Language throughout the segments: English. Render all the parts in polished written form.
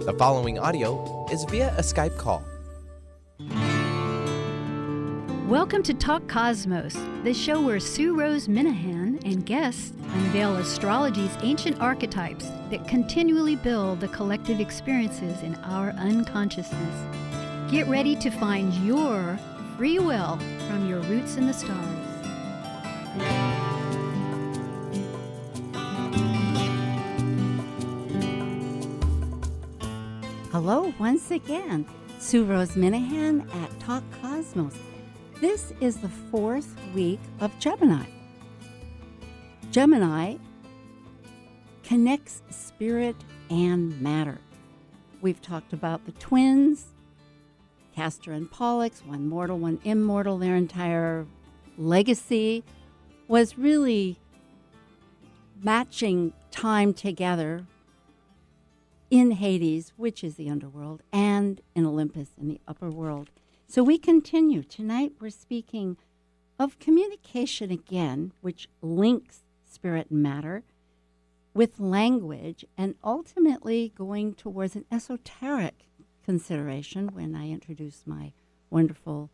The following audio is via a Skype call. Welcome to Talk Cosmos, the show where Sue Rose Minahan and guests unveil astrology's ancient archetypes that continually build the collective experiences in our unconsciousness. Get ready to find your free will from your roots in the stars. Hello once again, Sue Rose Minahan at Talk Cosmos. This is the fourth week of Gemini. Gemini connects spirit and matter. We've talked about the twins, Castor and Pollux, one mortal, one immortal. Their entire legacy was really matching time together in Hades, which is the underworld, and in Olympus, in the upper world. So we continue. Tonight we're speaking of communication again, which links spirit and matter with language, and ultimately going towards an esoteric consideration when I introduce my wonderful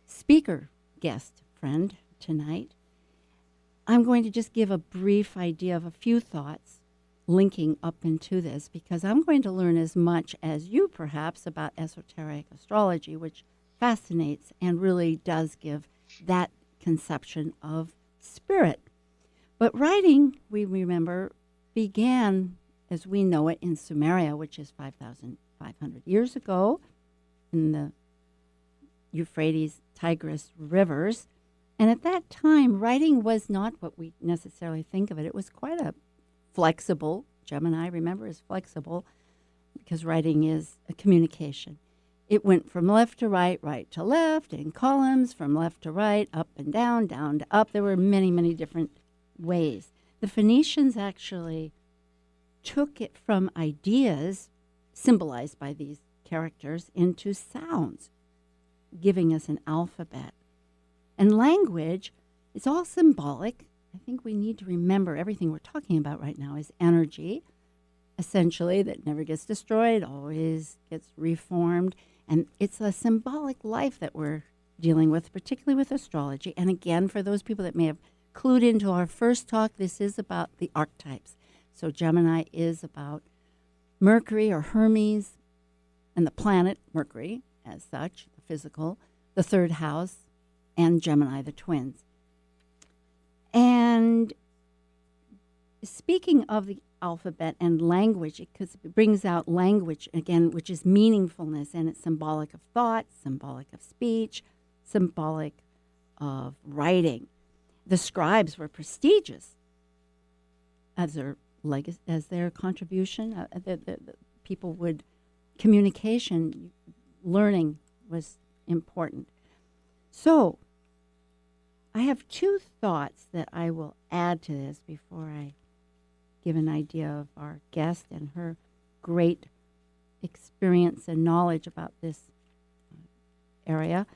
speaker guest friend tonight. I'm going to just give a brief idea of a few thoughts linking up into this, because I'm going to learn as much as you perhaps about esoteric astrology, which fascinates and really does give that conception of spirit. But writing, we remember, began as we know it in Sumeria, which is 5,500 years ago, in the Euphrates, Tigris rivers. And at that time, writing was not what we necessarily think of it. It was quite a flexible. Gemini, remember, is flexible because writing is a communication. It went from left to right, right to left, in columns, from left to right, up and down to up. There were many, many different ways. The Phoenicians actually took it from ideas symbolized by these characters into sounds, giving us an alphabet. And language is all symbolic. I think we need to remember everything we're talking about right now is energy, essentially, that never gets destroyed, always gets reformed. And it's a symbolic life that we're dealing with, particularly with astrology. And again, for those people that may have clued into our first talk, this is about the archetypes. So Gemini is about Mercury or Hermes and the planet Mercury as such, the physical, the third house, and Gemini, the twins. And speaking of the alphabet and language, because it brings out language, again, which is meaningfulness, and it's symbolic of thought, symbolic of speech, symbolic of writing. The scribes were prestigious as their legacy, as their contribution. The people would, communication, learning was important. So I have two thoughts that I will add to this before I give an idea of our guest and her great experience and knowledge about this area,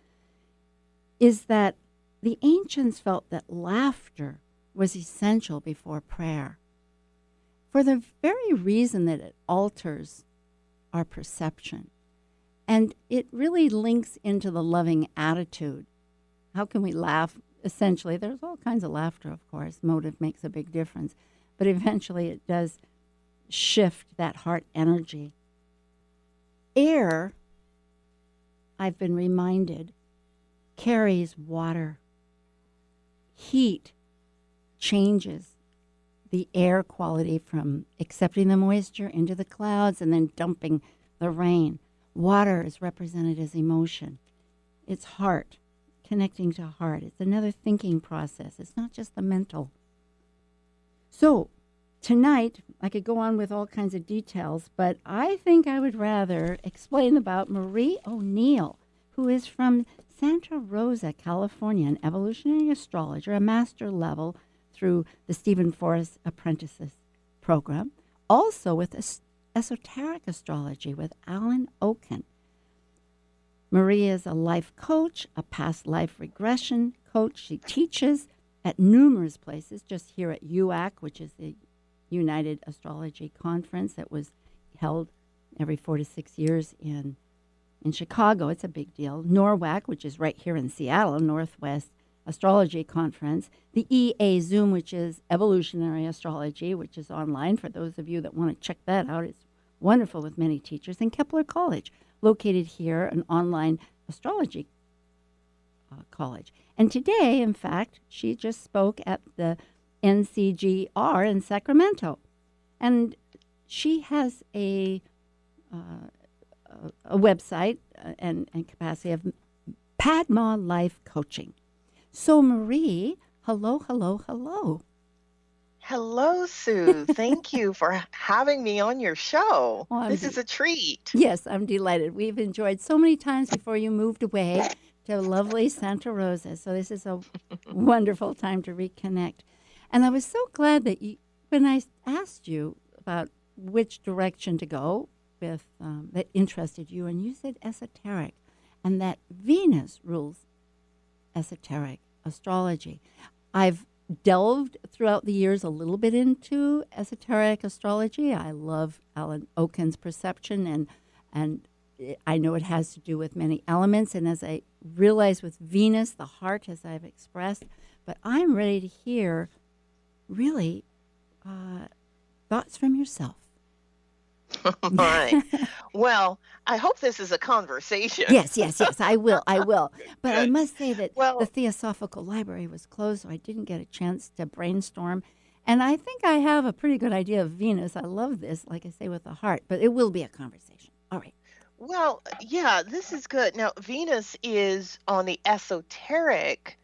is that the ancients felt that laughter was essential before prayer for the very reason that it alters our perception. And it really links into the loving attitude. How can we laugh? Essentially, there's all kinds of laughter, of course. Motive makes a big difference. But eventually it does shift that heart energy. Air, I've been reminded, carries water. Heat changes the air quality from accepting the moisture into the clouds and then dumping the rain. Water is represented as emotion. It's heart. Connecting to heart. It's another thinking process. It's not just the mental. So tonight, I could go on with all kinds of details, but I think I would rather explain about Marie O'Neill, who is from Santa Rosa, California, an evolutionary astrologer, a master level through the Stephen Forrest Apprentices program, also with esoteric astrology with Alan Oken. Maria is a life coach, a past life regression coach. She teaches at numerous places, just here at UAC, which is the United Astrology Conference that was held every 4 to 6 years in Chicago. It's a big deal. NORWAC, which is right here in Seattle, Northwest Astrology Conference. The EA Zoom, which is Evolutionary Astrology, which is online for those of you that want to check that out. It's wonderful with many teachers. And Kepler College, located here, an online astrology college. And today, in fact, she just spoke at the NCGR in Sacramento. And she has a website and capacity of Padma Life Coaching. So, Marie, hello, hello, hello. Hello, Sue. Thank you for having me on your show. Oh, This is a treat. Yes, I'm delighted. We've enjoyed so many times before you moved away to lovely Santa Rosa. So this is a wonderful time to reconnect. And I was so glad that when I asked you about which direction to go with that interested you, and you said esoteric, and that Venus rules esoteric astrology. I've delved throughout the years a little bit into esoteric astrology. I love Alan Oken's perception, and I know it has to do with many elements. And as I realize with Venus, the heart, as I've expressed, but I'm ready to hear really thoughts from yourself. All right. Well, I hope this is a conversation. Yes, I will. But I Good. must say that Well, the Theosophical Library was closed, so I didn't get a chance to brainstorm. And I think I have a pretty good idea of Venus. I love this, like I say, with the heart, but it will be a conversation. All right. well, yeah, this is good. Now, Venus is on the esoteric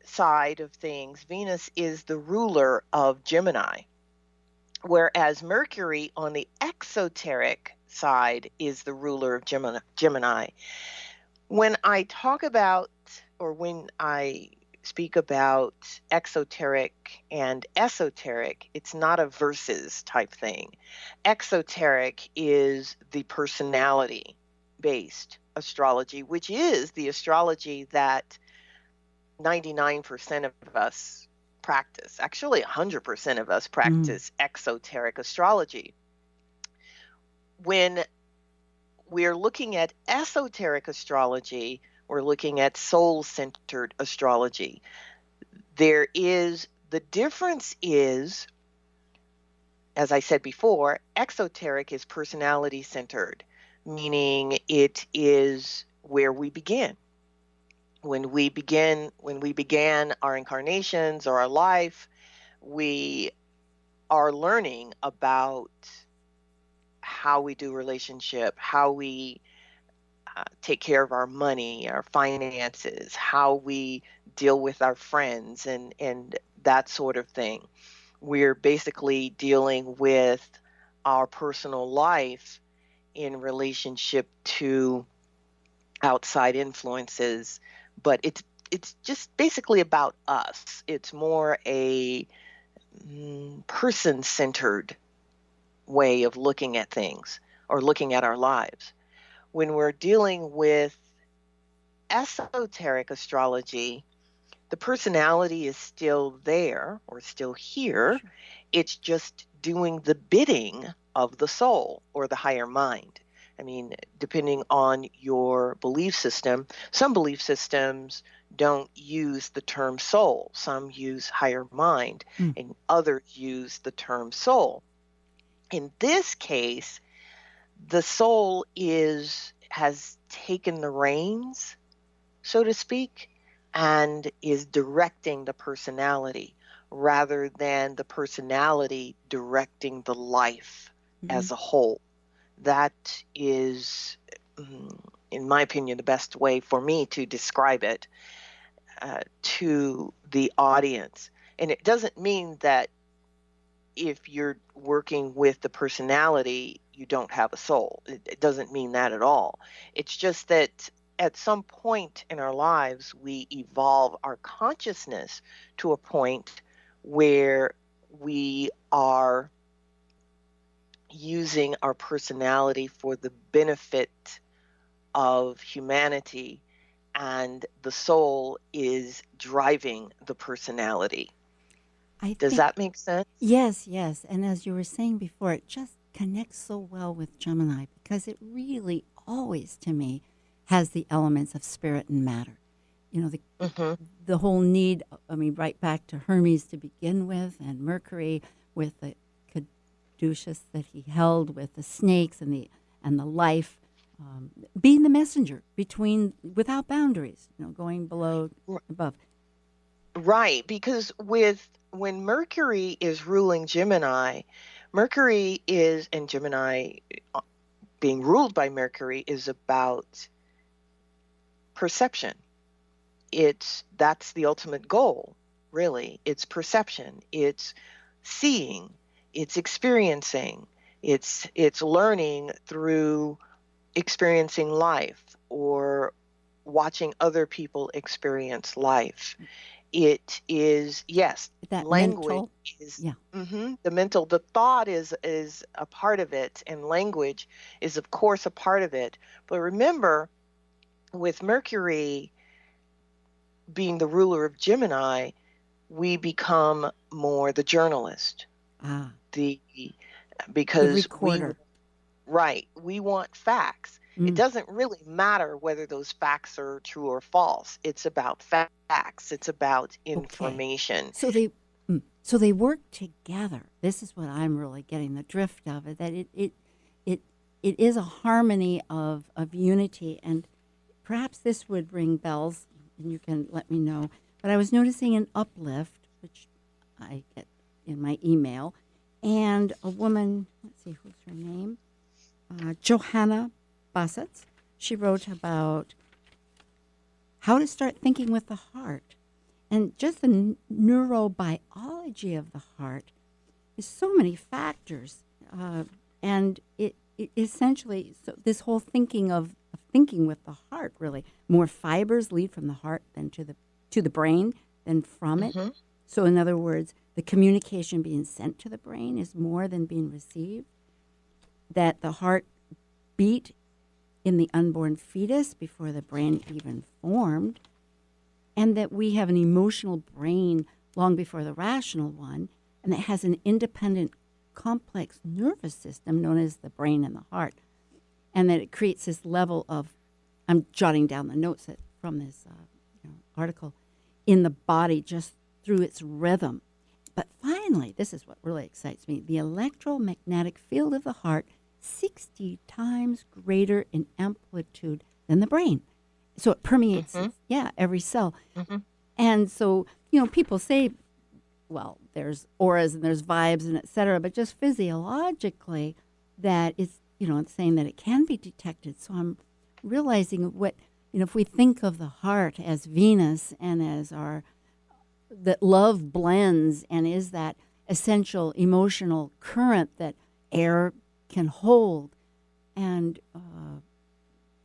side of things. Venus is the ruler of Gemini, whereas Mercury on the exoteric side is the ruler of Gemini. When I talk about, or when I speak about exoteric and esoteric, it's not a versus type thing. Exoteric is the personality based astrology, which is the astrology that 99% of us practice. Actually, 100% of us practice exoteric astrology. When we're looking at esoteric astrology, we're looking at soul-centered astrology. The difference is, as I said before, exoteric is personality-centered, meaning it is where we begin. When we began our incarnations or our life, we are learning about how we do relationship, how we take care of our money, our finances, how we deal with our friends, and that sort of thing. We're basically dealing with our personal life in relationship to outside influences, but it's just basically about us. It's more a person-centered way of looking at things or looking at our lives. When we're dealing with esoteric astrology, the personality is still there or still here. Sure. It's just doing the bidding of the soul or the higher mind. I mean, depending on your belief system, some belief systems don't use the term soul. Some use higher mind, and others use the term soul. In this case, the soul has taken the reins, so to speak, and is directing the personality rather than the personality directing the life as a whole. That is, in my opinion, the best way for me to describe it to the audience. And it doesn't mean that if you're working with the personality, you don't have a soul. It doesn't mean that at all. It's just that at some point in our lives, we evolve our consciousness to a point where we are using our personality for the benefit of humanity, and the soul is driving the personality. Does that make sense? Yes. And as you were saying before, it just connects so well with Gemini because it really always, to me, has the elements of spirit and matter. You know, the whole need, I mean, right back to Hermes to begin with, and Mercury with the caduceus that he held with the snakes and the life, being the messenger between, without boundaries, you know, going below, above. Right, because when Mercury is ruling Gemini, and Gemini being ruled by Mercury is about perception. That's the ultimate goal, really. It's perception. It's seeing. It's experiencing. It's learning through experiencing life or watching other people experience life. It is, yes, That language mental, is yeah. the thought is a part of it, and language is of course a part of it. But remember, with Mercury being the ruler of Gemini, we become more the journalist, Ah, the the because recorder. we want facts. It Mm, doesn't really matter whether those facts are true or false. It's about facts. It's about okay. information. So they work together. This is what I'm really getting the drift of it. That it it is a harmony of unity, and perhaps this would ring bells, and you can let me know. But I was noticing an uplift, which I get in my email, and a woman. Let's see, who's her name? Johanna Bassett. She wrote about how to start thinking with the heart. And just the neurobiology of the heart is so many factors. And it essentially, so this whole thinking of thinking with the heart, really, more fibers lead from the heart than to the brain than from it. Hmm. So in other words, the communication being sent to the brain is more than being received. That the heart beat in the unborn fetus before the brain even formed, and that we have an emotional brain long before the rational one, and that has an independent, complex nervous system known as the brain and the heart, and that it creates this level of, I'm jotting down the notes from this article, in the body just through its rhythm. But finally, this is what really excites me, the electromagnetic field of the heart, 60 times greater in amplitude than the brain. So it permeates, Hmm. every cell. Hmm. And so, people say, well, there's auras and there's vibes and et cetera, but just physiologically, that it's saying that it can be detected. So I'm realizing what, if we think of the heart as Venus and as that love blends and is that essential emotional current that air can hold, and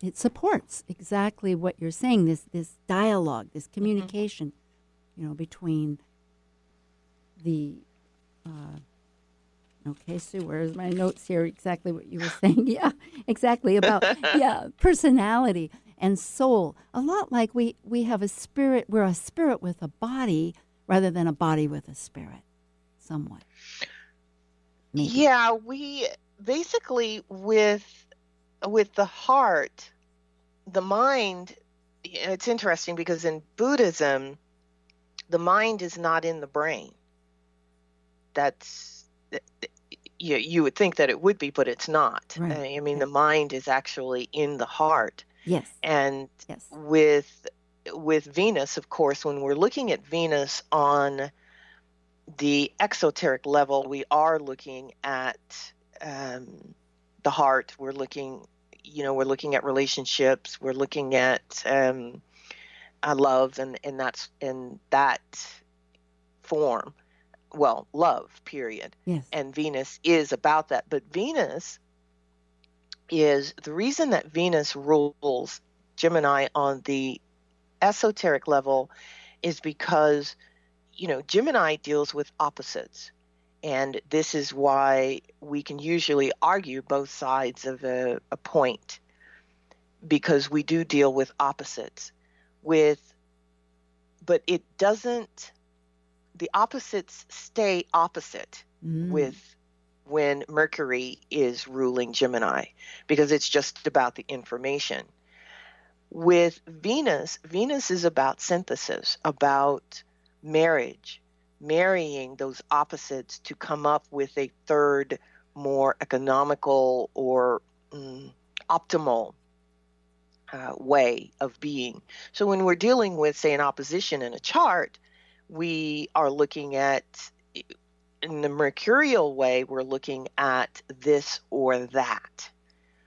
it supports exactly what you're saying, this dialogue, this communication, between the okay, Sue, where's my notes here? Exactly what you were saying. Yeah, exactly, about personality and soul. A lot like we have a spirit, we're a spirit with a body rather than a body with a spirit, somewhat, maybe. Yeah, we basically with the heart, the mind. It's interesting because in Buddhism, the mind is not in the brain. That's you would think that it would be, but it's not. Right. I mean, Right. the mind is actually in the heart. Yes. And Yes. with Venus, of course, when we're looking at Venus on the exoteric level, we are looking at the heart. We're looking at relationships. We're looking at love, and that's in that form. Well, love, period. Yes. And Venus is about that. But Venus is the reason that Venus rules Gemini on the esoteric level is because, Gemini deals with opposites. And this is why we can usually argue both sides of a point, because we do deal with opposites. But it doesn't, the opposites stay opposite Mm. with when Mercury is ruling Gemini, because it's just about the information. With Venus, Venus is about synthesis, about marriage, marrying those opposites to come up with a third, more economical or optimal way of being. So when we're dealing with, say, an opposition in a chart, we are looking at, in the mercurial way, we're looking at this or that.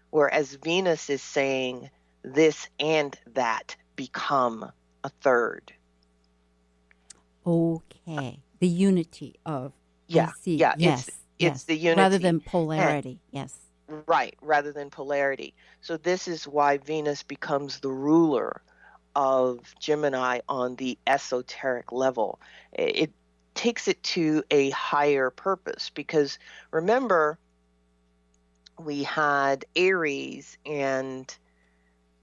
Whereas Venus is saying this and that become a third. Okay. The unity of, Yeah, I see. yeah, Yes, it's the unity. rather than polarity. Yes. Right, rather than polarity. So this is why Venus becomes the ruler of Gemini on the esoteric level. It takes it to a higher purpose, because remember, we had Aries and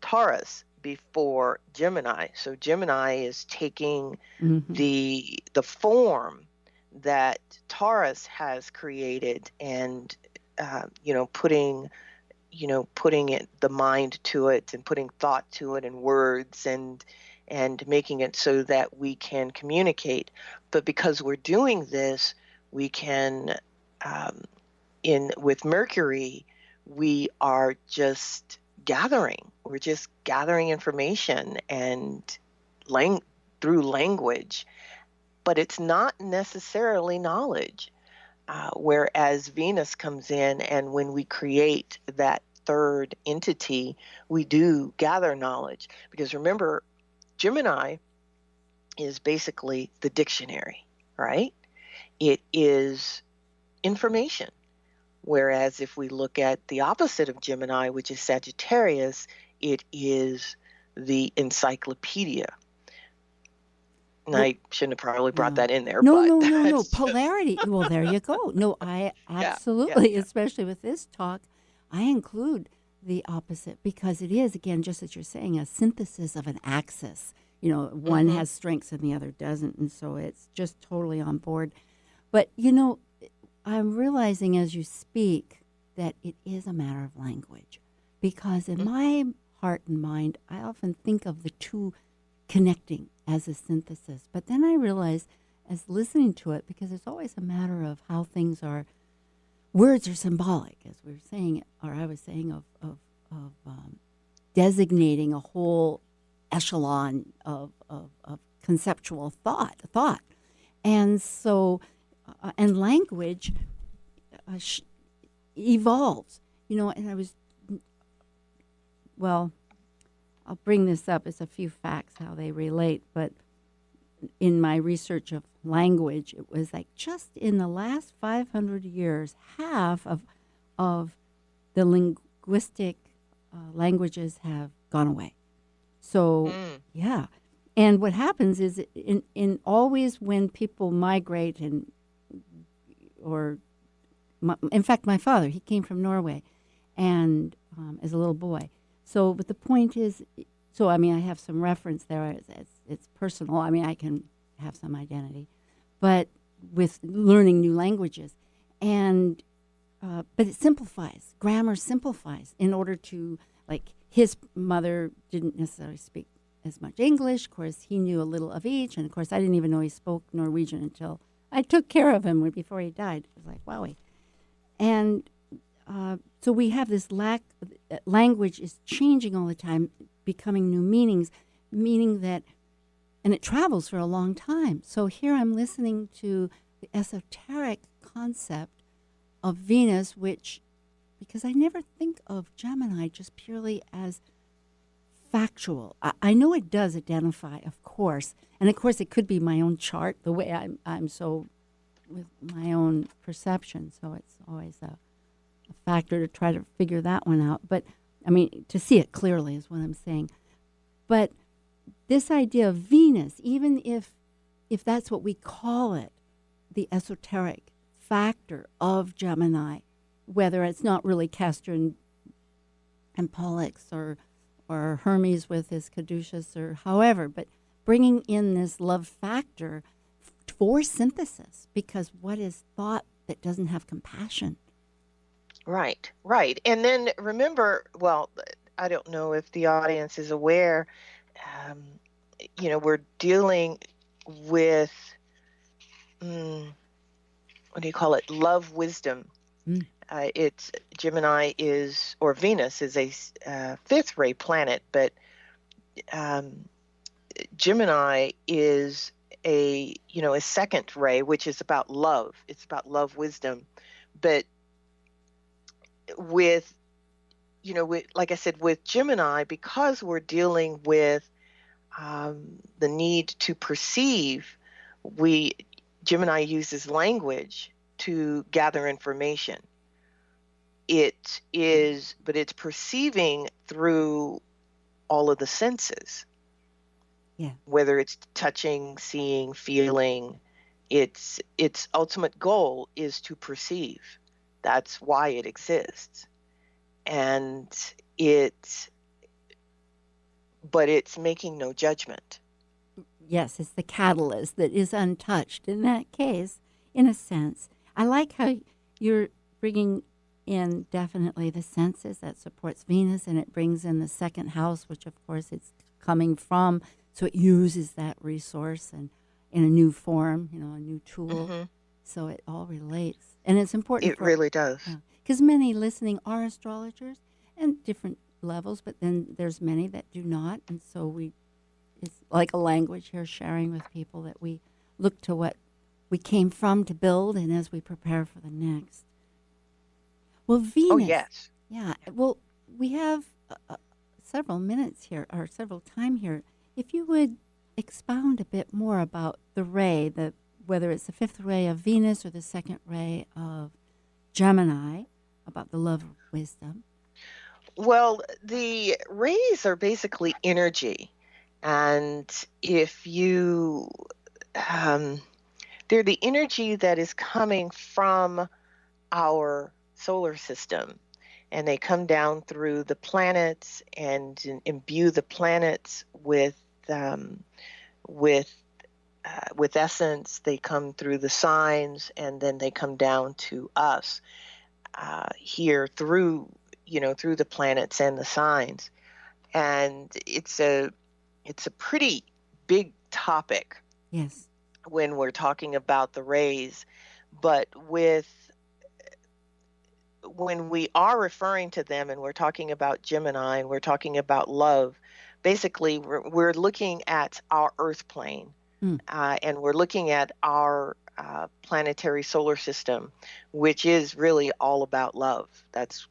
Taurus before Gemini. So Gemini is taking the form that Taurus has created and putting it, the mind to it, and putting thought to it, and words, and making it so that we can communicate. But because we're doing this, we can, with Mercury, we are just gathering. We're just gathering information and through language, but it's not necessarily knowledge. Whereas Venus comes in, and when we create that third entity, we do gather knowledge. Because remember, Gemini is basically the dictionary, right? It is information. Whereas if we look at the opposite of Gemini, which is Sagittarius, it is the encyclopedia. And I shouldn't have probably brought that in there. No. Polarity. Well, there you go. No, I absolutely, yeah. Especially with this talk, I include the opposite, because it is, again, just as you're saying, a synthesis of an axis. One has strengths and the other doesn't, and so it's just totally on board. But, I'm realizing as you speak that it is a matter of language, because in my heart and mind, I often think of the two connecting as a synthesis. But then I realize, as listening to it, because it's always a matter of how things are, words are symbolic, as we were saying, or I was saying, of designating a whole echelon of conceptual thought. And so, and language evolves, and I was, I'll bring this up as a few facts, how they relate, but in my research of language, it was like just in the last 500 years, half of the linguistic languages have gone away. So, yeah. And what happens is, in always when people migrate, in fact, my father, he came from Norway, and as a little boy. So, but the point is, I have some reference there. It's personal. I can have some identity, but with learning new languages, but it simplifies. Grammar simplifies in order to, like, his mother didn't necessarily speak as much English. Of course, he knew a little of each, and of course, I didn't even know he spoke Norwegian until I took care of him before he died. It was like, wowie. And so we have this language is changing all the time, becoming new meanings, meaning that, and it travels for a long time. So here I'm listening to the esoteric concept of Venus, because I never think of Gemini just purely as factual. I know it does identify, of course, and of course it could be my own chart, the way I'm so with my own perception. So it's always a factor to try to figure that one out. But to see it clearly is what I'm saying. But this idea of Venus, even if that's what we call it, the esoteric factor of Gemini, whether it's not really Castor and Pollux or Hermes with his caduceus or however, but bringing in this love factor for synthesis, because what is thought that doesn't have compassion Right, right. And then remember, well, I don't know if the audience is aware, um, we're dealing with, mm, what do you call it? Love wisdom. Mm. It's Gemini is, or Venus is a fifth ray planet, but um, Gemini is a second ray, which is about love. It's about love wisdom. But with, like I said, with Gemini, because we're dealing with the need to perceive, we Gemini uses language to gather information. But it's perceiving through all of the senses, Yeah. whether it's touching, seeing, feeling. Its ultimate goal is to perceive. That's why it exists. And but it's making no judgment. Yes, it's the catalyst that is untouched in that case, in a sense. I like how you're bringing in definitely the senses that supports Venus, and it brings in the second house, which of course it's coming from. So it uses that resource and in a new form, a new tool. Hmm. So it all relates. And it's important It really does. because many listening are astrologers and different levels, but then there's many that do not. And so it's like a language here, sharing with people that we look to what we came from to build, and as we prepare for the next. Well, Venus. Oh, yes. Yeah. Well, we have several minutes here, or several time here. If you would expound a bit more about the ray, whether it's the fifth ray of Venus or the second ray of Gemini, about the love of wisdom. Well, the rays are basically energy. And if you, they're the energy that is coming from our solar system. And they come down through the planets and imbue the planets with essence. They come through the signs, and then they come down to us here through the planets and the signs. And it's a pretty big topic. Yes. When we're talking about the rays, but when we are referring to them and we're talking about Gemini and we're talking about love, basically we're looking at our Earth plane, and we're looking at our planetary solar system, which is really all about love. That's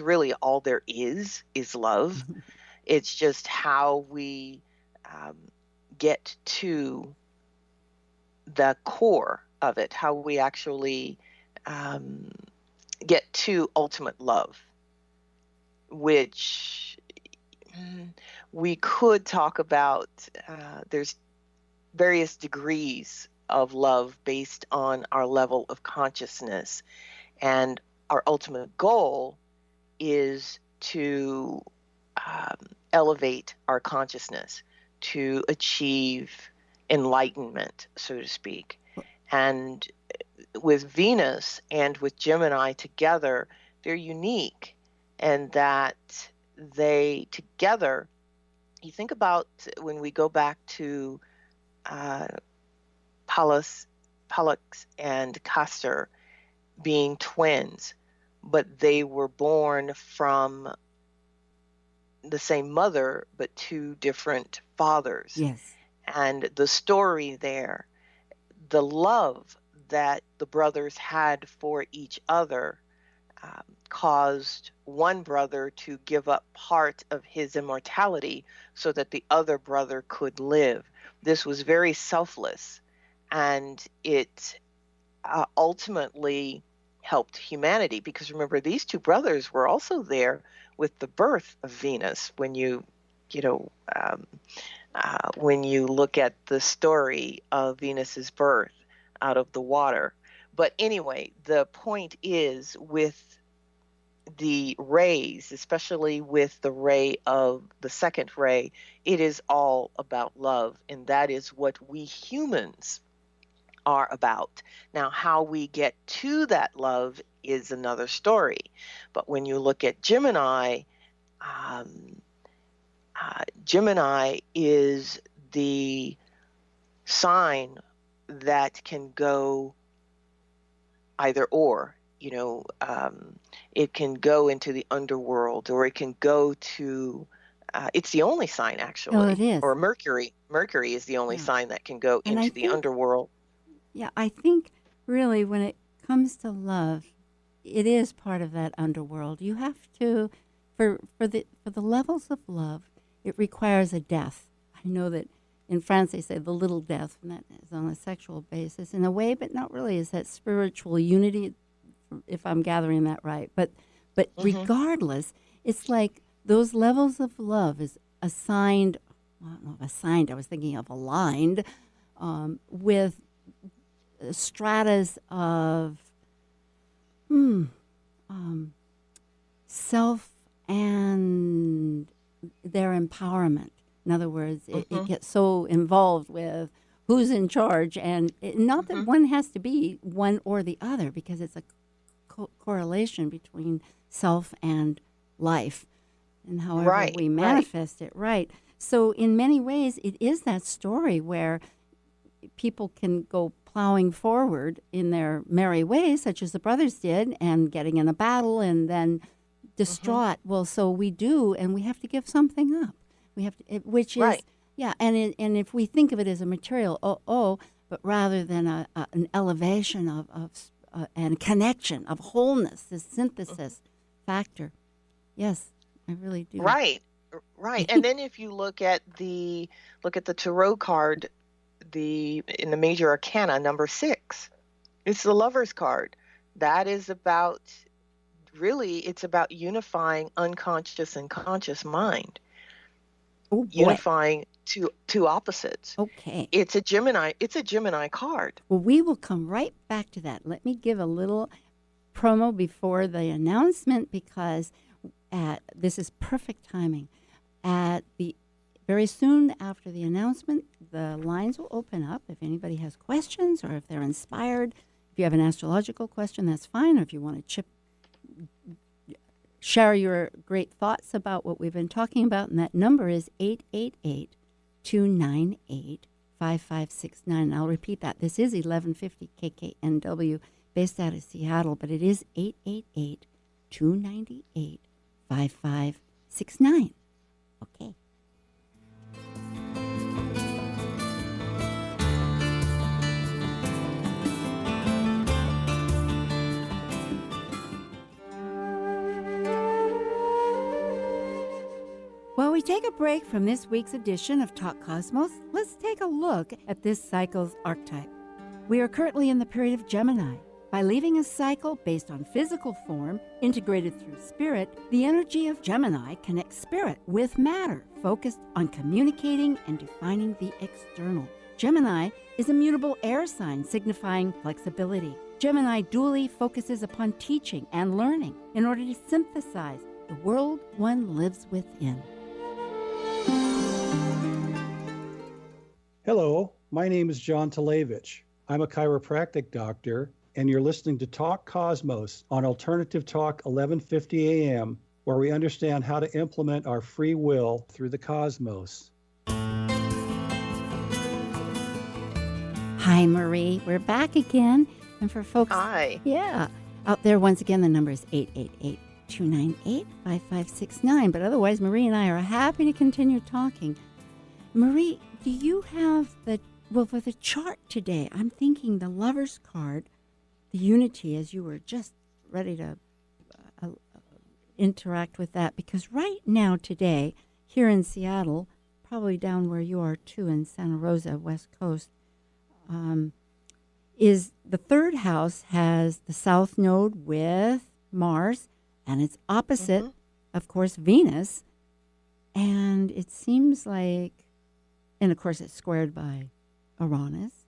really all there is love. It's just how we get to the core of it, how we actually get to ultimate love, which we could talk about. There's various degrees of love based on our level of consciousness, and our ultimate goal is to elevate our consciousness, to achieve enlightenment, so to speak. And with Venus and with Gemini together, they're unique, and that they together, you think about when we go back to Pallas and Castor being twins, but they were born from the same mother, but two different fathers. Yes. And the story there, the love that the brothers had for each other caused one brother to give up part of his immortality so that the other brother could live. This was very selfless, and it ultimately helped humanity, because remember, these two brothers were also there with the birth of Venus. When you look at the story of Venus's birth out of the water. But anyway, the point is, with the rays, especially with the ray of the second ray, it is all about love. And that is what we humans are about. Now, how we get to that love is another story. But when you look at Gemini, um, Gemini is the sign that can go either or. It can go into the underworld, or it can go to, it's the only sign actually. Oh, it is. Or Mercury. Mercury is the only sign that can go And into the underworld. Yeah, I think really when it comes to love, it is part of that underworld. You have to, for the levels of love, it requires a death. I know that in France they say the little death, and that is on a sexual basis in a way, but not really. Is that spiritual unity, if I'm gathering that right? But regardless, it's like those levels of love is assigned. Well, I don't know if assigned. I was thinking of aligned with stratas of self and their empowerment. In other words, it gets so involved with who's in charge, and not that one has to be one or the other, because it's a correlation between self and life, and however we manifest it. Right. So in many ways, it is that story where people can go plowing forward in their merry ways, such as the brothers did, and getting in a battle and then distraught. Well, so we do, and we have to give something up. We have to, which is and if we think of it as a material, but rather than an elevation of and connection of wholeness, this synthesis factor. Yes, I really do. Right. And then if you look at the tarot card, in the major arcana, number 6, it's the Lover's card. That is about, really, it's about unifying unconscious and conscious mind. Oh, boy. Unifying two opposites. Okay. It's a Gemini card. Well, we will come right back to that. Let me give a little promo before the announcement, because this is perfect timing. Very soon after the announcement, the lines will open up. If anybody has questions, or if they're inspired, if you have an astrological question, that's fine. Or if you want to share your great thoughts about what we've been talking about, and that number is 888-298-5569. I'll repeat that. This is 1150 KKNW, based out of Seattle, but it is 888-298-5569. Okay. While we take a break from this week's edition of Talk Cosmos, let's take a look at this cycle's archetype. We are currently in the period of Gemini. By leaving a cycle based on physical form, integrated through spirit, the energy of Gemini connects spirit with matter, focused on communicating and defining the external. Gemini is a mutable air sign signifying flexibility. Gemini dually focuses upon teaching and learning in order to synthesize the world one lives within. Hello, my name is John Talevich. I'm a chiropractic doctor, and you're listening to Talk Cosmos on Alternative Talk 1150 AM, where we understand how to implement our free will through the cosmos. Hi, Marie. We're back again. And for folks out there, once again, the number is 888-298-5569. But otherwise, Marie and I are happy to continue talking. Marie, do you have for the chart today, I'm thinking the Lover's card, the unity, as you were just ready to interact with that, because right now today, here in Seattle, probably down where you are too in Santa Rosa, West Coast, is the third house has the South Node with Mars, and it's opposite, of course, Venus, and it seems like, and of course it's squared by Uranus,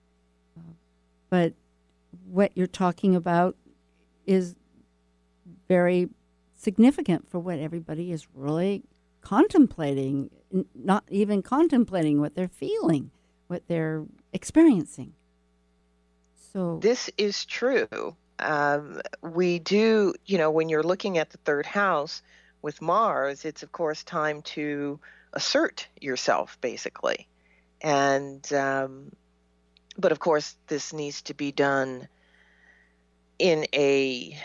but what you're talking about is very significant for what everybody is really contemplating, not even contemplating what they're feeling, what they're experiencing. So, This is true. We do, when you're looking at the third house with Mars, it's of course time to assert yourself, basically. And, but of course, this needs to be done in a,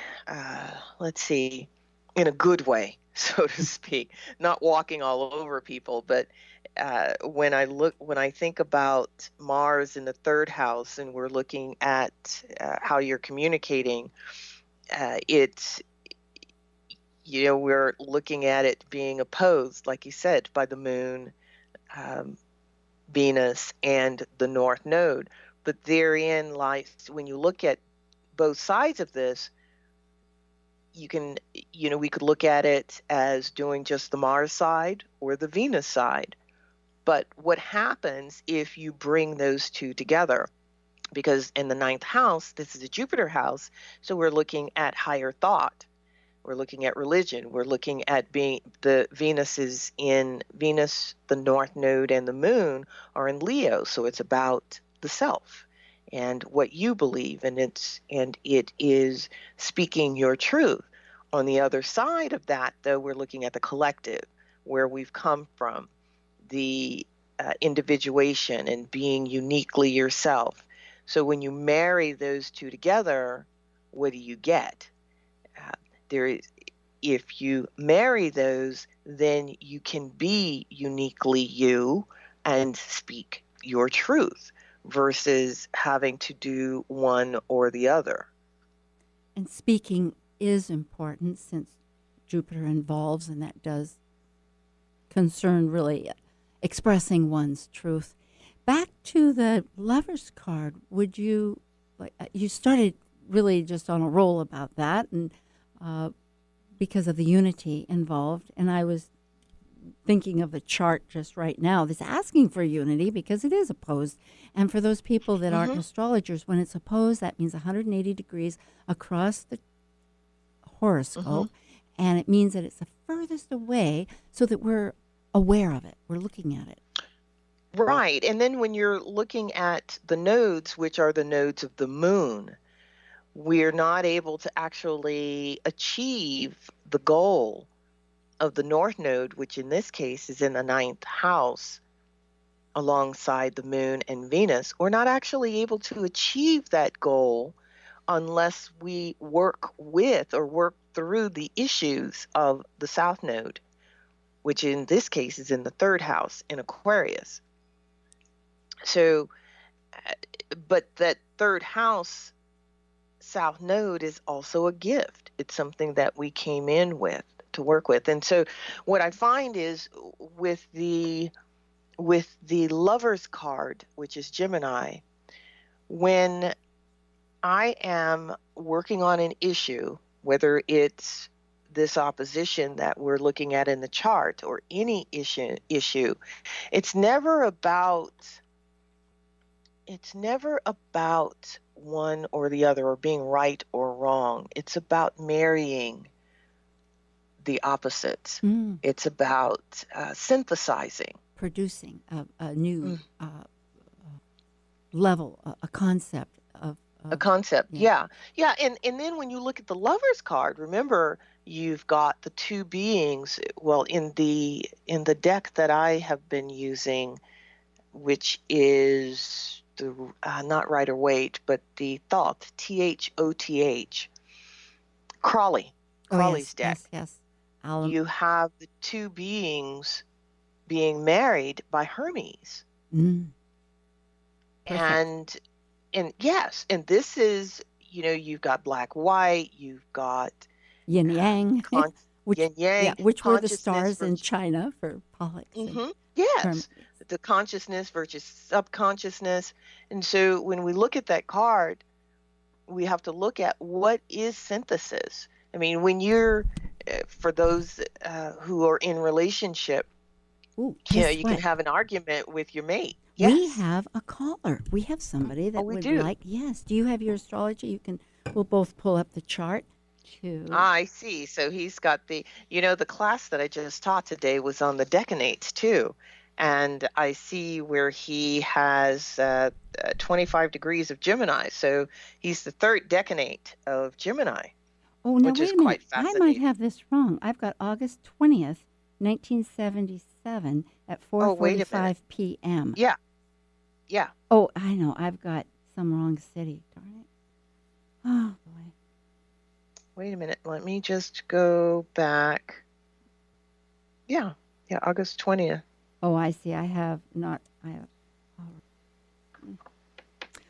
let's see, in a good way, so to speak, not walking all over people, but when I think about Mars in the third house, and we're looking at how you're communicating, it's we're looking at it being opposed, like you said, by the Moon, um, Venus, and the North Node. But therein lies, when you look at both sides of this, we could look at it as doing just the Mars side or the Venus side. But what happens if you bring those two together? Because in the ninth house, this is a Jupiter house, so we're looking at higher thought. We're looking at religion. We're looking at being the Venus, the North Node, and the Moon are in Leo, so it's about the self and what you believe, and it is speaking your truth. On the other side of that, though, we're looking at the collective, where we've come from, the individuation and being uniquely yourself. So when you marry those two together, what do you get? If you marry those, then you can be uniquely you and speak your truth versus having to do one or the other. and speaking is important since Jupiter involves, and that does concern really expressing one's truth. Back to the Lover's card, would you, you started really just on a roll about that, and because of the unity involved, and I was thinking of the chart just right now that's asking for unity because it is opposed. And for those people that aren't astrologers, when it's opposed, that means 180 degrees across the horoscope, and it means that it's the furthest away so that we're aware of it. We're looking at it. Right. And then when you're looking at the nodes, which are the nodes of the Moon, we're not able to actually achieve the goal of the North Node, which in this case is in the ninth house alongside the Moon and Venus. We're not actually able to achieve that goal unless we work with or work through the issues of the South Node, which in this case is in the third house in Aquarius. So, but that third house South Node is also a gift. It's something that we came in with to work with. And so what I find is with the Lover's card, which is Gemini, when I am working on an issue, whether it's this opposition that we're looking at in the chart or any issue, it's never about one or the other or being right or wrong. It's about marrying the opposites. It's about synthesizing, Producing a new level, a concept of a concept. Yeah. And then when you look at the Lover's card, remember you've got the two beings. Well, in the deck that I have been using, which is the not Rider Waite, but the Thoth, Thoth, Crawley's deck. Yes. You have the two beings being married by Hermes. And yes, and this is, you've got black white, you've got yin yang, yin yang, which were the stars in China for Pollux. Yes, Hermes. the consciousness versus subconsciousness. And so when we look at that card, we have to look at what is synthesis. I mean, when you're, for those who are in relationship, you can have an argument with your mate. Yes. We have a caller. We have somebody that would like. Yes. Do you have your astrology? We'll both pull up the chart. I see. So he's got the class that I just taught today was on the decanates too. And I see where he has 25 degrees of Gemini. So he's the third decanate of Gemini, Oh, now which is wait a minute. quite I might fascinating. have this wrong. I've got August 20th, 1977 at Oh, wait a minute. 4:45 p.m. Yeah. Yeah. Oh, I know. I've got some wrong city. Darn it. Oh, boy. Wait a minute. Let me just go back. Yeah. Yeah. August 20th. Oh, I see. I have. Oh.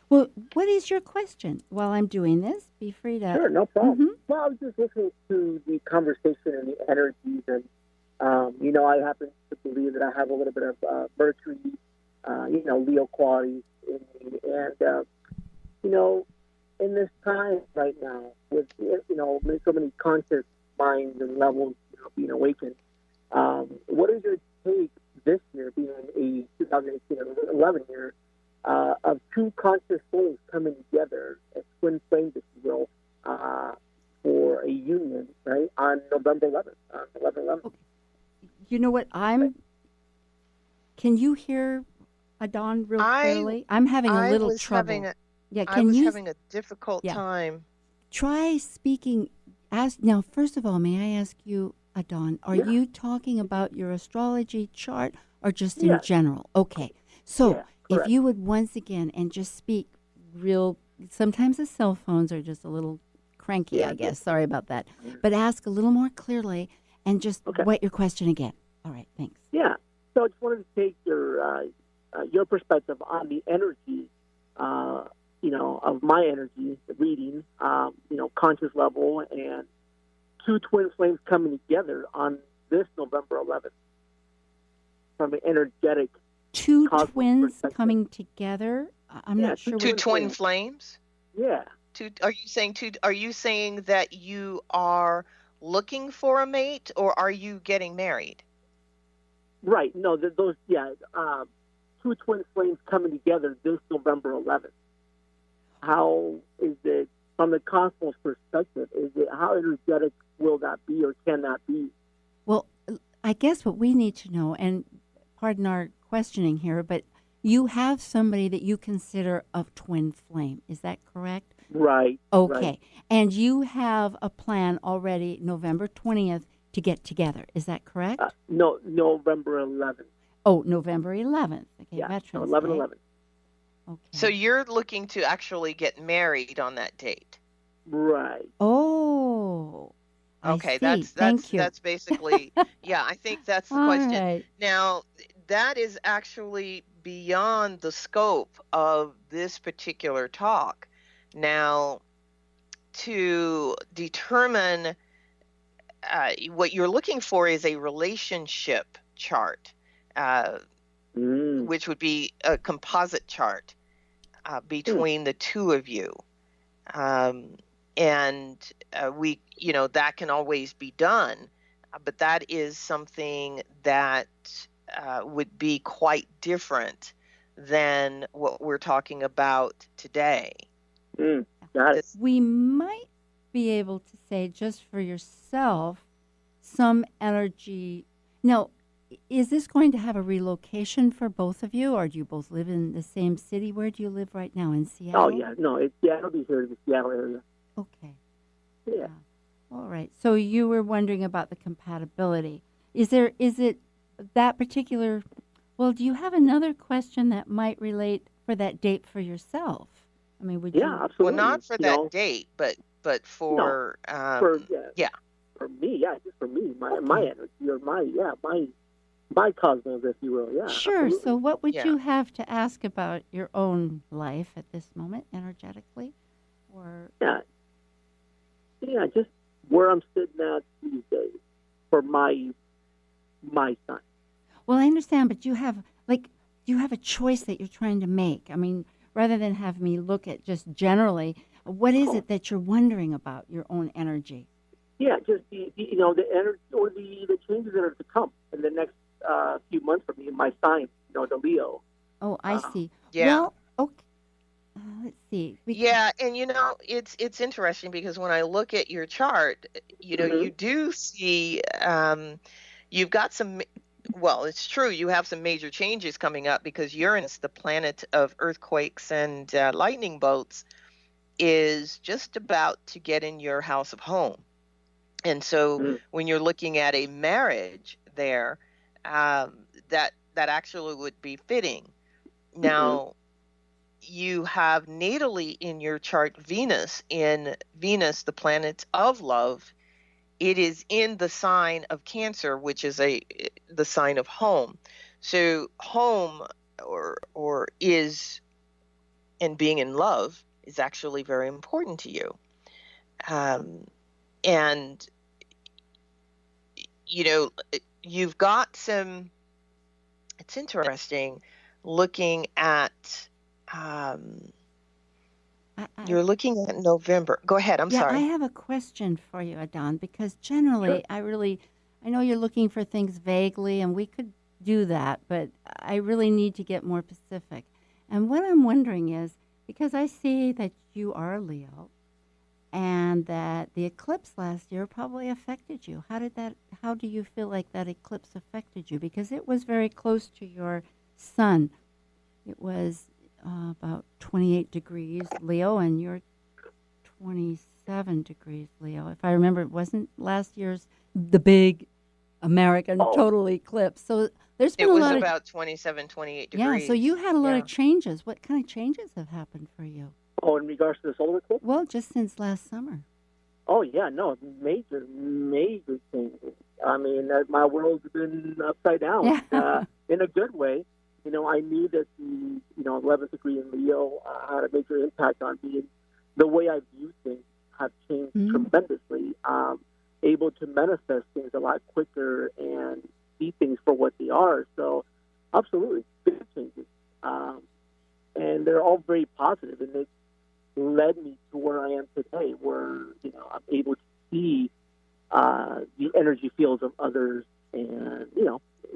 Well, what is your question? While I'm doing this, be free to. Sure, no problem. Mhm. Well, I was just listening to the conversation and the energies, and I happen to believe that I have a little bit of Mercury, Leo qualities in me, and in this time right now, with so many conscious minds and levels being awakened, what is your take this year, being a 2018-11 year, of two conscious souls coming together as twin flames, if you will, for a union, right, on November 11th, 11/11. Okay. You know what? Can you hear Adon real clearly? I'm having a little trouble. Yeah, I was having a difficult time. Try speaking. Now, first of all, may I ask you, Adon, are you talking about your astrology chart or just in general? Okay. So if you would once again and just speak real, sometimes the cell phones are just a little cranky, I guess. Sorry about that. But ask a little more clearly and just wait your question again. All right, thanks. Yeah. So I just wanted to take your perspective on the energy, of my energy, the reading, conscious level, and two twin flames coming together on this November 11th from an energetic. Two twins coming together. I'm not sure. Two twin flames. Yeah. Are you saying that you are looking for a mate, or are you getting married? Right. No, those. Yeah. Two twin flames coming together this November 11th. How is it from the cosmos perspective? How energetic will that be, or can that be? Well, I guess what we need to know, and pardon our questioning here, but you have somebody that you consider a twin flame. Is that correct? Right. Okay. Right. And you have a plan already November 20th to get together. Is that correct? No, November 11th. Oh, November 11th. Okay, yeah, Veterans 11/11. Okay. So you're looking to actually get married on that date. Right. Oh. Okay, I see. Thank you. That's basically I think that's the All question. right. Now, that is actually beyond the scope of this particular talk. Now, to determine what you're looking for is a relationship chart, which would be a composite chart between the two of you. And that can always be done, but that is something that would be quite different than what we're talking about today. Got it. We might be able to say, just for yourself, some energy. Now, is this going to have a relocation for both of you, or do you both live in the same city? Where do you live right now, in Seattle? Oh, yeah. No, it'll be here in the Seattle area. Okay. Yeah. All right. So you were wondering about the compatibility. Is it that particular? Well, do you have another question that might relate for that date for yourself? I mean, would you? Yeah, absolutely. Well, not for that date, but for for me, just for me, my energy, or my cosmos, if you will. Yeah. Sure. Absolutely. So what would you have to ask about your own life at this moment, energetically, or? Yeah, just where I'm sitting at these days for my son. Well, I understand, but you have a choice that you're trying to make. I mean, rather than have me look at just generally, what is it that you're wondering about your own energy? Yeah, just the energy or the changes that are to come in the next few months for me and my sign, the Leo. Oh, I see. Yeah. Well, okay. Let's see. And it's interesting because when I look at your chart, you do see you've got some Well, it's true. You have some major changes coming up because Uranus, the planet of earthquakes and lightning bolts, is just about to get in your house of home. And so Mm. when you're looking at a marriage there, that actually would be fitting. Mm-hmm. Now, you have natally in your chart Venus, the planet of love. It is in the sign of Cancer, which is the sign of home. So home or is and being in love is actually very important to you. And you know, you've got some. It's interesting looking at. You're looking at November. Go ahead. I'm Yeah, I sorry. have a question for you, Adon, because generally I know you're looking for things vaguely, and we could do that, but I really need to get more specific. And what I'm wondering is, because I see that you are a Leo, and that the eclipse last year probably affected you. How do you feel like that eclipse affected you? Because it was very close to your sun. It was about 28 degrees Leo, and you're 27 degrees Leo. If I remember, it wasn't last year's the big American Oh, total eclipse. So there's been It a was lot of, about 27, 28 yeah, so you degrees. had a lot Yeah. of changes. What kind of changes have happened for you? in regards to the solar eclipse? Well, just since last summer. Oh, yeah, no, major changes. I mean, my world's been upside down Yeah. in a good way. I knew that the 11th degree in Leo had a major impact on me. And the way I view things have changed tremendously. Able to manifest things a lot quicker and see things for what they are. So, absolutely, big changes. And they're all very positive, and they led me to where I am today, where I'm able to see the energy fields of others, and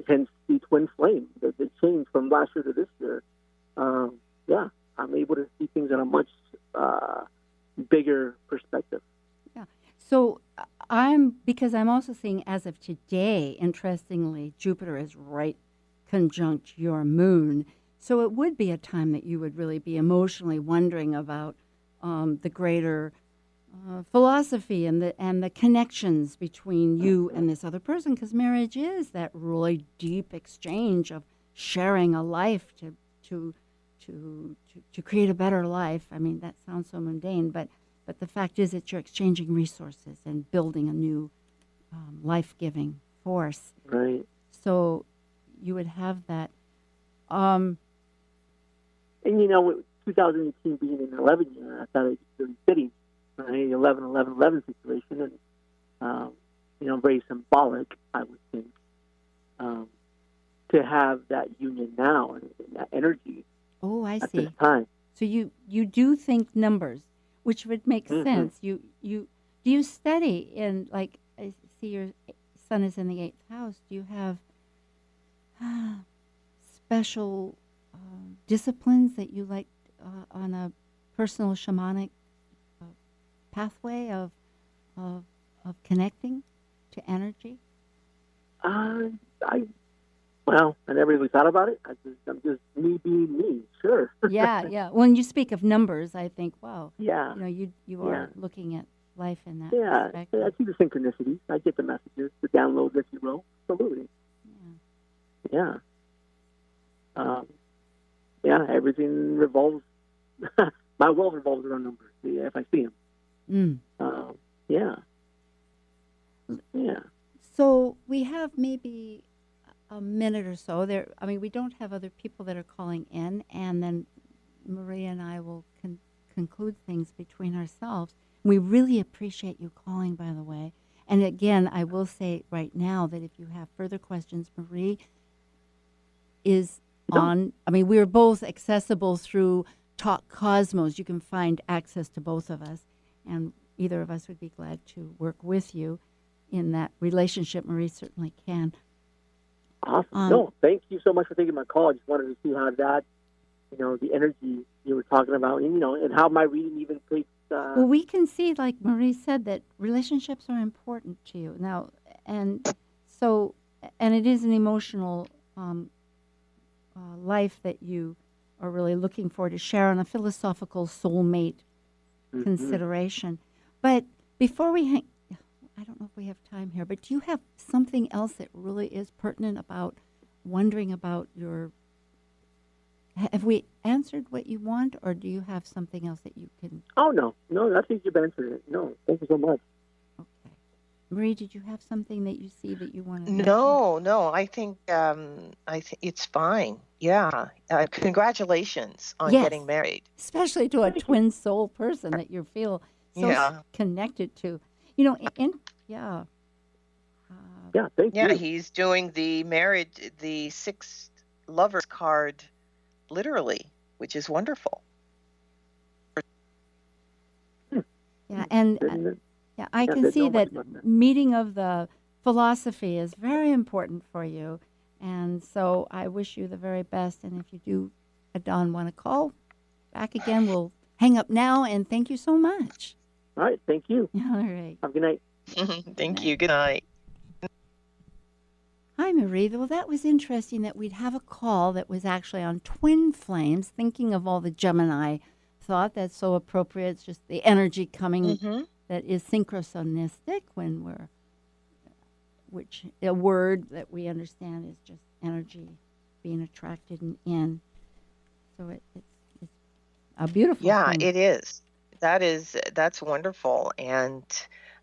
hence the twin flame, the change from last year to this year. Yeah, I'm able to see things in a much bigger perspective. Yeah. So because I'm also seeing as of today, interestingly, Jupiter is right conjunct your moon. So it would be a time that you would really be emotionally wondering about the greater philosophy and the connections between you and this other person, because marriage is that really deep exchange of sharing a life to create a better life. I mean, that sounds so mundane, but the fact is that you're exchanging resources and building a new life-giving force. Right. So you would have that. And with 2018 being an 11 year, I thought it was really fitting, right? 11 situation, and very symbolic, I would think, to have that union now and that energy. Oh, I at see. this time. So you do think numbers, which would make sense. Do you study in, like, I see your sun is in the 8th house. Do you have special disciplines that you like on a personal shamanic pathway of connecting to energy? I never really thought about it. I'm just me being me. Sure. Yeah. When you speak of numbers, I think, wow. Yeah. You are looking at life in that Yeah. perspective. I see the synchronicities. I get the messages, the downloads, if you will. Absolutely. Yeah. Everything revolves. My world revolves around numbers. Yeah, if I see them. Yeah. So we have maybe a minute or so there. I mean, we don't have other people that are calling in, and then Maria and I will conclude things between ourselves. We really appreciate you calling, by the way. And again, I will say right now that if you have further questions, Marie is on. I mean, we're both accessible through Talk Cosmos. You can find access to both of us, and either of us would be glad to work with you in that relationship. Marie certainly can. Awesome. No, thank you so much for taking my call. I just wanted to see how that, the energy you were talking about, and how my reading even takes. Well, we can see, like Marie said, that relationships are important to you now, and so and it is an emotional life that you are really looking for to share on a philosophical soulmate consideration. But before we hang, I don't know if we have time here, but do you have something else that really is pertinent about wondering about your, have we answered what you want, or do you have something else that you can? Oh, no, I think you've answered it. No, thank you so much. Okay. Marie, did you have something that you see that you want to No, I think it's fine. Yeah. Congratulations on Yes. getting married. Especially to a twin soul person that you feel so Yeah. connected to. You know, yeah. Yeah, thank Yeah, you. he's doing the sixth lovers card literally, which is wonderful. Yeah, and yeah, I can see that meeting of the philosophy is very important for you. And so I wish you the very best. And if you do, Don, want to call back again, we'll hang up now. And thank you so much. All right, thank you. All right. Have a good night. Thank you. Good night. Hi, Marie. Well, that was interesting that we'd have a call that was actually on twin flames, thinking of all the Gemini thought. That's so appropriate. It's just the energy coming that is synchronistic when we're, which a word that we understand is just energy being attracted and in. So it's a beautiful thing. It is. That's wonderful. And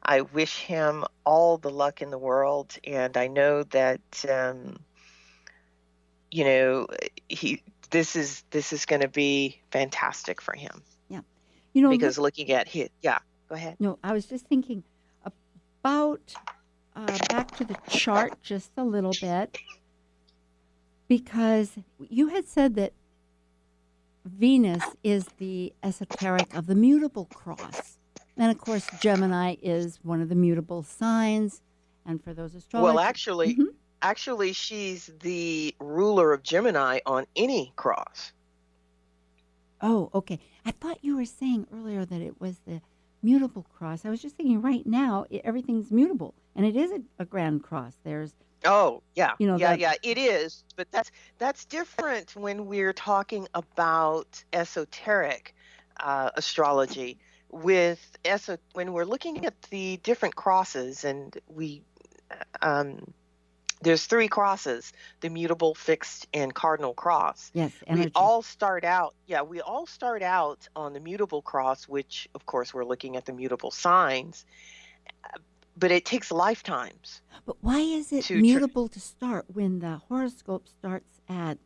I wish him all the luck in the world. And I know that, this is going to be fantastic for him. Yeah. Because looking at go ahead. No, I was just thinking about back to the chart just a little bit, because you had said that Venus is the esoteric of the mutable cross. And of course, Gemini is one of the mutable signs. And for those astrologers. Well, actually, she's the ruler of Gemini on any cross. Oh, okay. I thought you were saying earlier that it was the mutable cross. I was just thinking right now, everything's mutable. And it is a grand cross. There's. Oh, yeah. It is. But that's different when we're talking about esoteric astrology. When we're looking at the different crosses, and there's 3 crosses: the mutable, fixed, and cardinal cross. Yes, energy. We all start out on the mutable cross, which of course we're looking at the mutable signs. But it takes lifetimes. But why is it mutable to start when the horoscope starts at?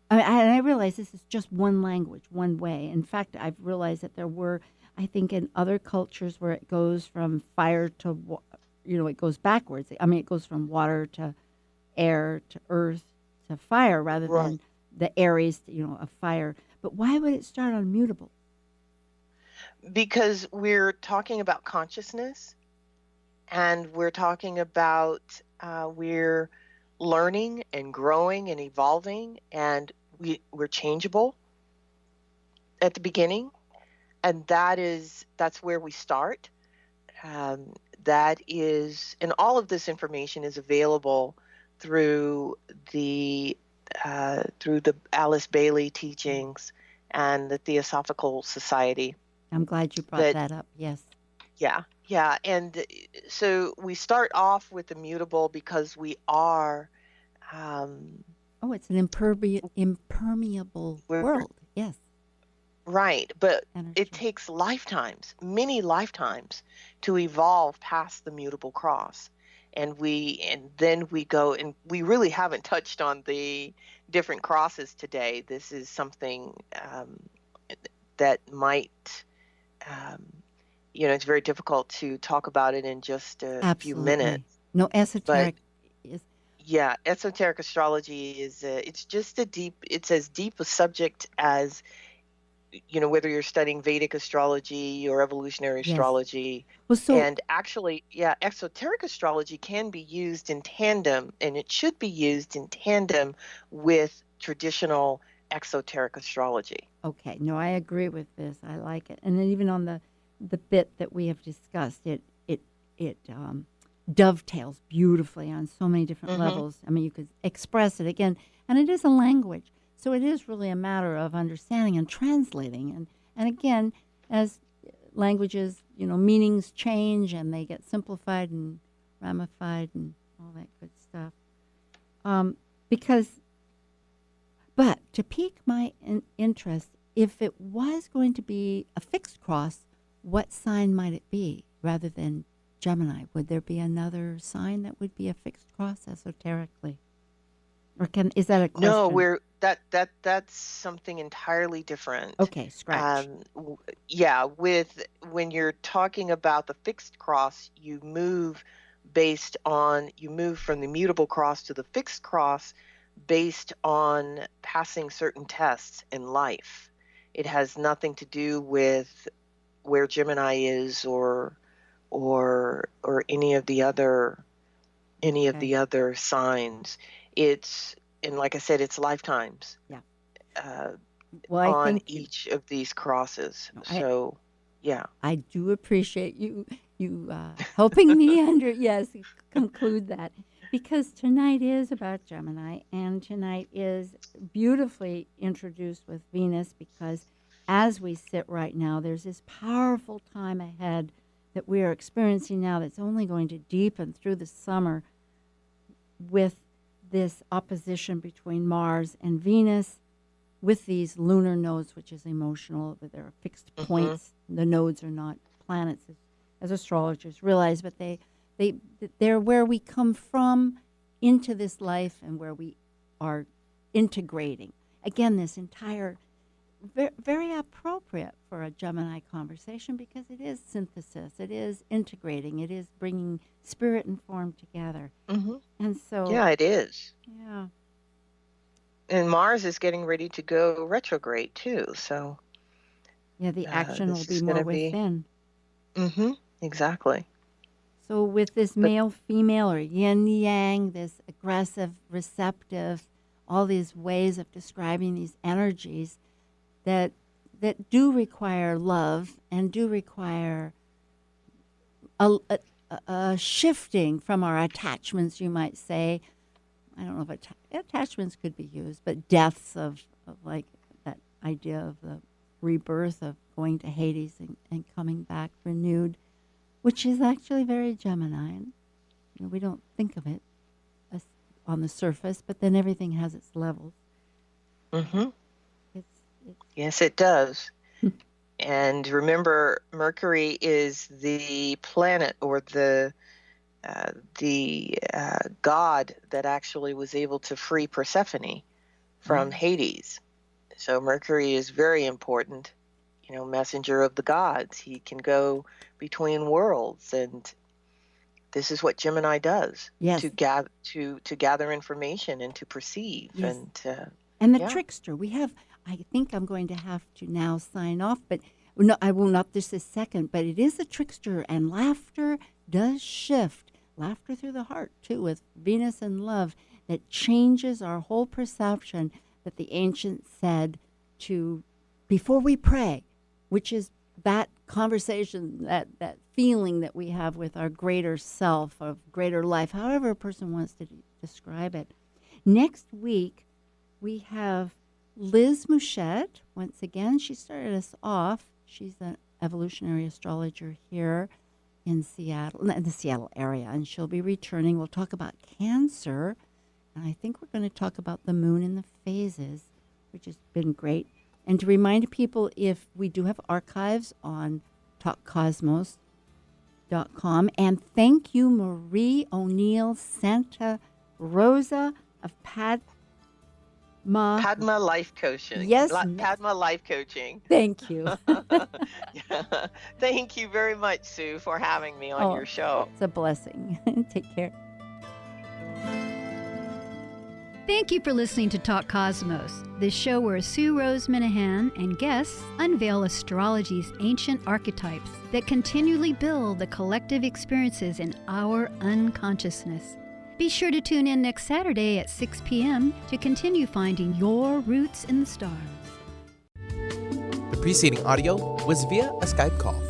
I realize this is just one language, one way. In fact, I've realized that there were, I think, in other cultures where it goes from fire to, it goes backwards. I mean, it goes from water to air to earth to fire rather than the Aries, of fire. But why would it start on mutable? Because we're talking about consciousness. And we're talking about we're learning and growing and evolving, and we're changeable at the beginning, and that's where we start. And all of this information is available through the Alice Bailey teachings and the Theosophical Society. I'm glad you brought that up. Yes. Yeah, and so we start off with the mutable because we are. It's an impermeable world. Yes. Right, but it takes lifetimes, many lifetimes, to evolve past the mutable cross, and then we go, and we really haven't touched on the different crosses today. This is something that might. It's very difficult to talk about it in just a few minutes. No, esoteric is. Yeah, esoteric astrology is it's as deep a subject as, whether you're studying Vedic astrology or evolutionary astrology. Well, and actually, esoteric astrology can be used in tandem, and it should be used in tandem with traditional exoteric astrology. Okay, no, I agree with this. I like it. And then even on the bit that we have discussed, it dovetails beautifully on so many different levels. I mean, you could express it again, and it is a language. So it is really a matter of understanding and translating. And again, as languages, meanings change and they get simplified and ramified and all that good stuff. But to pique my interest, if it was going to be a fixed cross, what sign might it be rather than Gemini? Would there be another sign that would be a fixed cross esoterically? Or is that a question? No, that's something entirely different. Okay, scratch. When you're talking about the fixed cross, you move from the mutable cross to the fixed cross based on passing certain tests in life. It has nothing to do with where Gemini is or any of the other signs. And like I said, it's lifetimes. Yeah. Well, on each of these crosses. I do appreciate you helping me conclude that, because tonight is about Gemini, and tonight is beautifully introduced with Venus, because as we sit right now, there's this powerful time ahead that we are experiencing now that's only going to deepen through the summer with this opposition between Mars and Venus, with these lunar nodes, which is emotional, that there are fixed points. The nodes are not planets, as astrologers realize, but they're where we come from into this life and where we are integrating. Again, this entire, very appropriate for a Gemini conversation, because it is synthesis, it is integrating, it is bringing spirit and form together. And so... Yeah, it is. Yeah. And Mars is getting ready to go retrograde too, so... Yeah, the action will be more within. Exactly. So with this male-female or yin-yang, this aggressive, receptive, all these ways of describing these energies that do require love and do require a shifting from our attachments, you might say. I don't know if attachments could be used, but deaths of like that idea of the rebirth of going to Hades and coming back renewed, which is actually very Gemini. We don't think of it as on the surface, but then everything has its levels. Yes, it does. And remember, Mercury is the planet or the god that actually was able to free Persephone from Hades. So Mercury is very important, messenger of the gods. He can go between worlds, and this is what Gemini does. Yes. To gather information and to perceive. Yes. And the trickster. I think I'm going to have to now sign off, but no, I will not this a second, but it is a trickster, and laughter does shift. Laughter through the heart, too, with Venus and love, that changes our whole perception, that the ancients said before we pray, which is that conversation, that feeling that we have with our greater self, of greater life, however a person wants to describe it. Next week, we have Liz Mouchette. Once again, she started us off. She's an evolutionary astrologer here in Seattle, in the Seattle area, and she'll be returning. We'll talk about Cancer, and I think we're going to talk about the moon and the phases, which has been great. And to remind people, if we do have archives on TalkCosmos.com, and thank you, Marie O'Neill Santa Rosa of Padma Life Coaching. Yes. Padma Life Coaching. Thank you. Thank you very much, Sue, for having me on your show. It's a blessing. Take care. Thank you for listening to Talk Cosmos, the show where Sue Rose Minahan and guests unveil astrology's ancient archetypes that continually build the collective experiences in our unconsciousness. Be sure to tune in next Saturday at 6 p.m. to continue finding your roots in the stars. The preceding audio was via a Skype call.